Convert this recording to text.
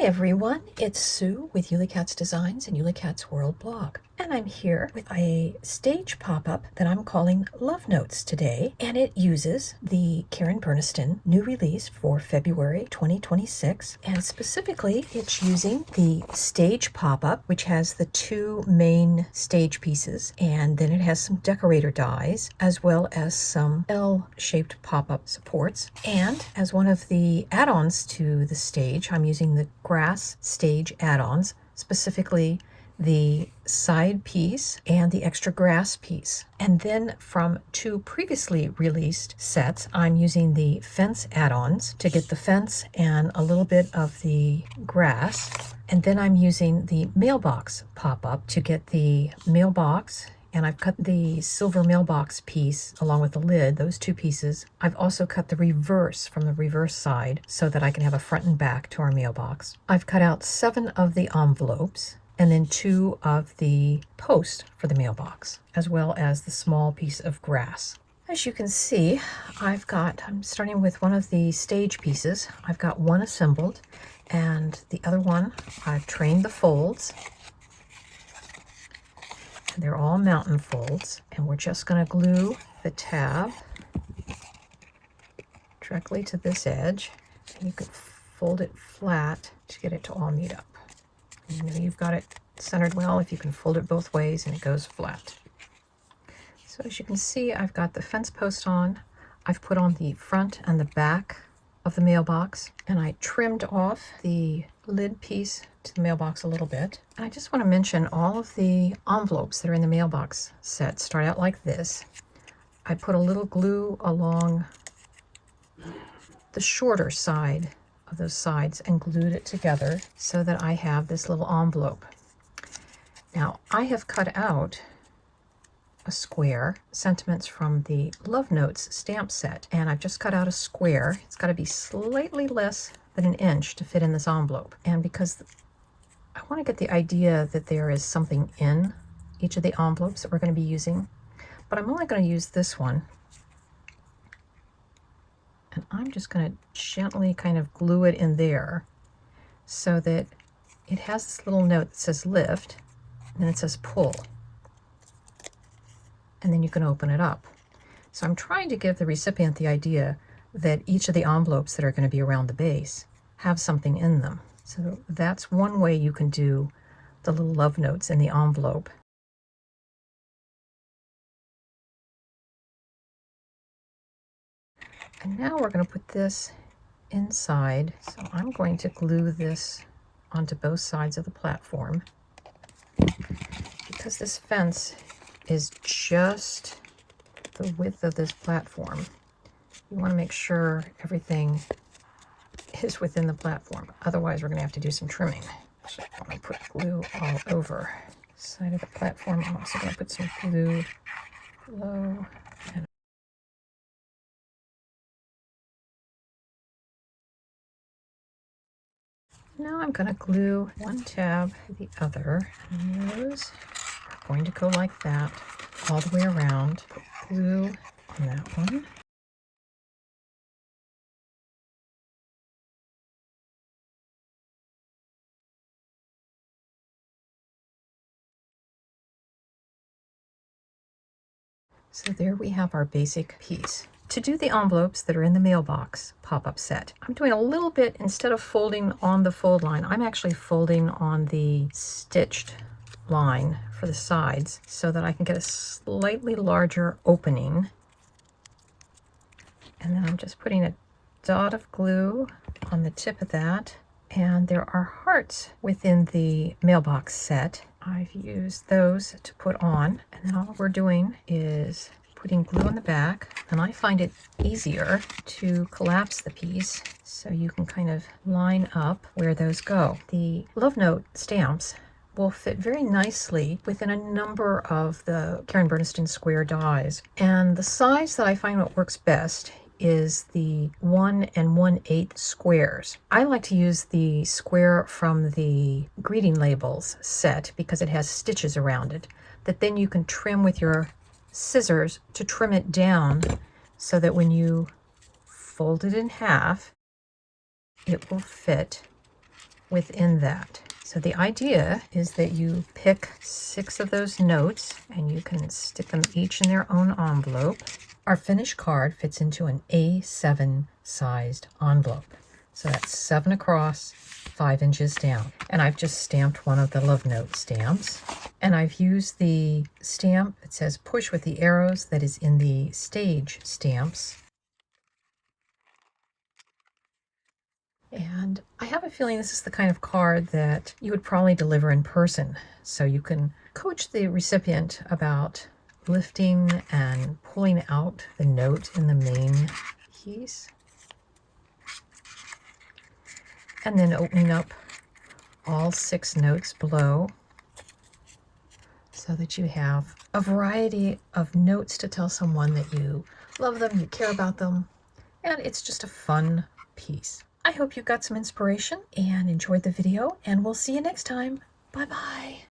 everyone, it's Sue with Ully Cat's Designs and Ully Cat's World blog. And I'm here with a stage pop-up that I'm calling Love Notes today. And it uses the Karen Burniston new release for February 2026. And specifically, it's using the stage pop-up, which has the two main stage pieces. And then it has some decorator dies, as well as some L-shaped pop-up supports. And as one of the add-ons to the stage, I'm using the grass stage add-ons, specifically the side piece and the extra grass piece. And then from two previously released sets, I'm using the fence add-ons to get the fence and a little bit of the grass. And then I'm using the mailbox pop-up to get the mailbox, and I've cut the silver mailbox piece along with the lid, those two pieces. I've also cut the reverse from the reverse side so that I can have a front and back to our mailbox. I've cut out 7 of the envelopes and then 2 of the posts for the mailbox, as well as the small piece of grass. As you can see, I'm starting with one of the stage pieces. I've got one assembled, and the other one, I've trained the folds. They're all mountain folds, and we're just going to glue the tab directly to this edge. And you could fold it flat to get it to all meet up. You know you've got it centered well if you can fold it both ways and it goes flat. So as you can see, I've got the fence post on. I've put on the front and the back of the mailbox, and I trimmed off the lid piece to the mailbox a little bit. And I just want to mention all of the envelopes that are in the mailbox set start out like this. I put a little glue along the shorter side of those sides and glued it together so that I have this little envelope. Now I have cut out a square, sentiments from the Love Notes stamp set, and I've just cut out a square. It's got to be slightly less than an inch to fit in this envelope. And because I want to get the idea that there is something in each of the envelopes that we're going to be using, but I'm only going to use this one. And I'm just going to gently kind of glue it in there so that it has this little note that says lift, and then it says pull. And then you can open it up. So I'm trying to give the recipient the idea that each of the envelopes that are going to be around the base have something in them. So that's one way you can do the little love notes in the envelope. And now we're going to put this inside. So I'm going to glue this onto both sides of the platform. Because this fence is just the width of this platform, you want to make sure everything is within the platform. Otherwise, we're going to have to do some trimming. So I'm going to put glue all over the side of the platform. I'm also going to put some glue below. And now I'm going to glue one tab to the other. And those are going to go like that all the way around. Put glue on that one. So there we have our basic piece. To do the envelopes that are in the mailbox pop-up set, I'm doing a little bit, instead of folding on the fold line, I'm actually folding on the stitched line for the sides so that I can get a slightly larger opening. And then I'm just putting a dot of glue on the tip of that. And there are hearts within the mailbox set. I've used those to put on, and then all we're doing is putting glue on the back, and I find it easier to collapse the piece so you can kind of line up where those go. The Love Note stamps will fit very nicely within a number of the Karen Burniston square dies, and the size that I find what works best is the 1 1/8 squares. I like to use the square from the greeting labels set because it has stitches around it that then you can trim with your scissors to trim it down so that when you fold it in half, it will fit within that. So the idea is that you pick 6 of those notes and you can stick them each in their own envelope. Our finished card fits into an A7 sized envelope. So that's 7 across, 5 inches down. And I've just stamped one of the Love Note stamps. And I've used the stamp that says push with the arrows that is in the stage stamps. And I have a feeling this is the kind of card that you would probably deliver in person. So you can coach the recipient about lifting and pulling out the note in the main piece. And then opening up all 6 notes below so that you have a variety of notes to tell someone that you love them, you care about them, and it's just a fun piece. I hope you got some inspiration and enjoyed the video, and we'll see you next time. Bye-bye.